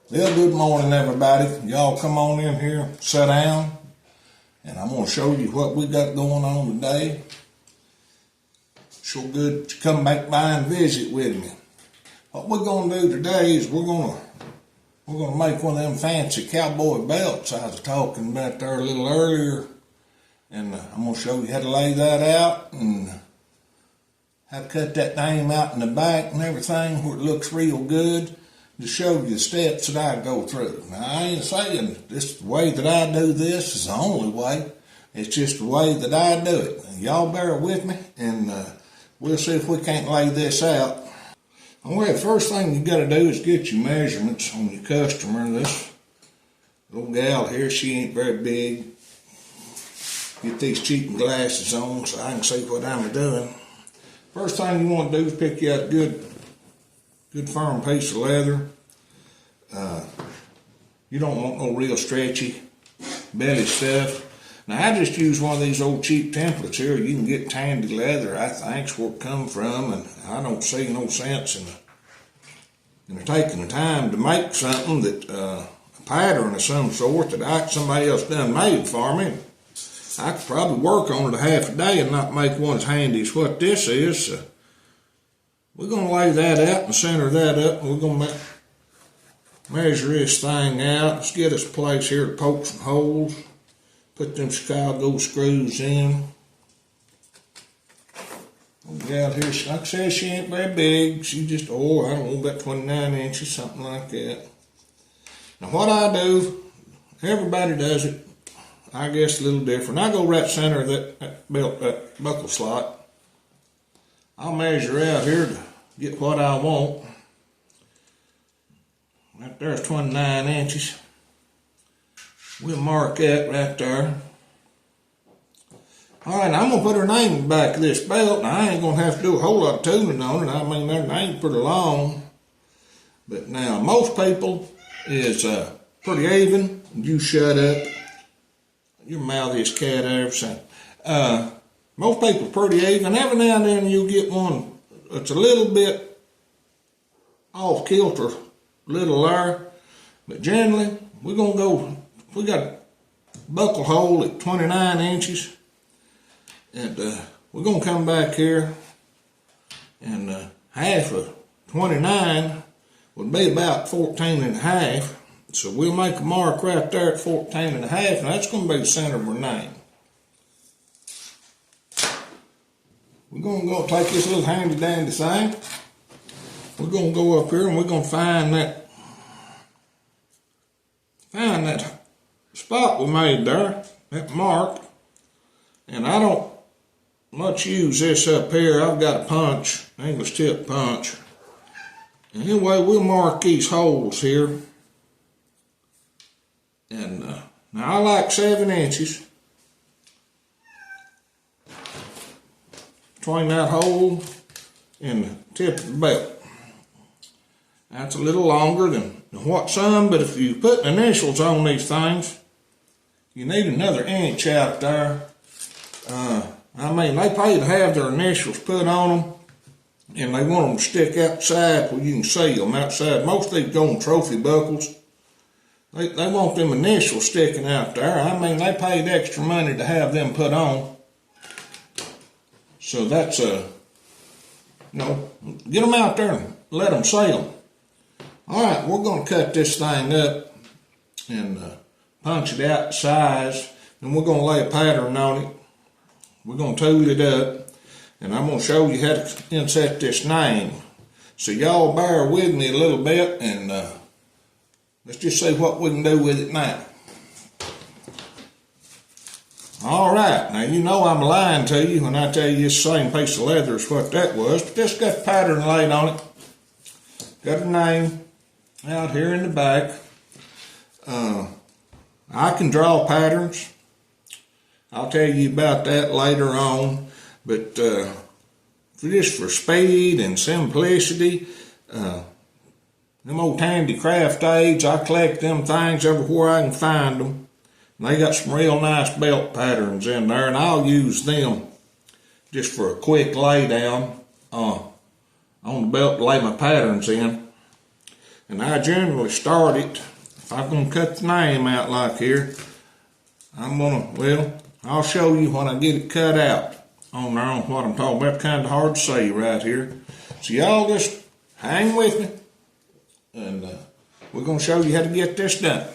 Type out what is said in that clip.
Well, good morning, everybody. Y'all come on in here, sit down, and I'm going to show you what we got going on today. Sure good to come back by and visit with me. What we're going to do today is we're going to make one of them fancy cowboy belts I was talking about there a little earlier, and I'm going to show you how to lay that out and how to cut that name out in the back and everything where it looks real good, to show you the steps that I go through. Now, I ain't saying this the way that I do this is the only way. It's just the way that I do it. And y'all bear with me, and we'll see if we can't lay this out. Well, the first thing you got to do is get your measurements on your customer. This little gal here, she ain't very big. Get these cheap glasses on so I can see what I'm doing. First thing you want to do is pick you out a good firm piece of leather. You don't want no real stretchy belly stuff. Now, I just use one of these old cheap templates here. You can get Tandy leather, I think's where it come from, and I don't see no sense in taking the time to make something that a pattern of some sort that somebody else done made for me. I could probably work on it a half a day and not make one as handy as what this is. So we're going to lay that out and center that up, and we're going to measure this thing out. Let's get us a place here to poke some holes. Put them Chicago screws in. Gal here, like I said, she ain't very big. She just, I don't know, about 29 inches, something like that. Now what I do, everybody does it, I guess a little different. I go right center of that belt, that buckle slot. I'll measure out here to get what I want. Right there's 29 inches. We'll mark that right there. All right, now I'm going to put her name in the back of this belt. Now, I ain't going to have to do a whole lot of tuning on it. I mean, their name's pretty long. But now, most people is pretty even. You shut up. Your mouthiest cat I ever seen. Most people are pretty even. Every now and then you'll get one that's a little bit off kilter, little there. But generally, we're going to go, we got a buckle hole at 29 inches. And we're going to come back here, and half of 29 would be about 14 and a half. So we'll make a mark right there at 14 and a half, and that's going to be the center of our name. We're going to go take this little handy dandy thing. We're going to go up here and we're going to find that spot we made there, that mark. And I don't much use this up here. I've got a punch, English tip punch. And anyway, we'll mark these holes here. And now I like 7 inches between that hole and the tip of the belt. That's a little longer than what some, but if you put initials on these things, you need another inch out there. I mean, they pay to have their initials put on them, and they want them to stick outside where you can see them outside. Most of these gold trophy buckles, they want them initials sticking out there. I mean, they paid extra money to have them put on. So that's, get them out there and let them see them. All right, we're going to cut this thing up and punch it out to size, and we're going to lay a pattern on it. We're going to tool it up, and I'm going to show you how to inset this name. So y'all bear with me a little bit, and let's just see what we can do with it now. All right, now you know I'm lying to you when I tell you this same piece of leather is what that was, but this got the pattern laid on it. Got a name out here in the back. I can draw patterns. I'll tell you about that later on, but just for speed and simplicity, them old Tandy craft aids, I collect them things everywhere I can find them. And they got some real nice belt patterns in there, and I'll use them just for a quick lay down on the belt to lay my patterns in. And I generally start it, if I'm gonna cut the name out like here, I'll show you when I get it cut out on there on what I'm talking about. Kind of hard to say right here. So y'all just hang with me, and we're gonna show you how to get this done.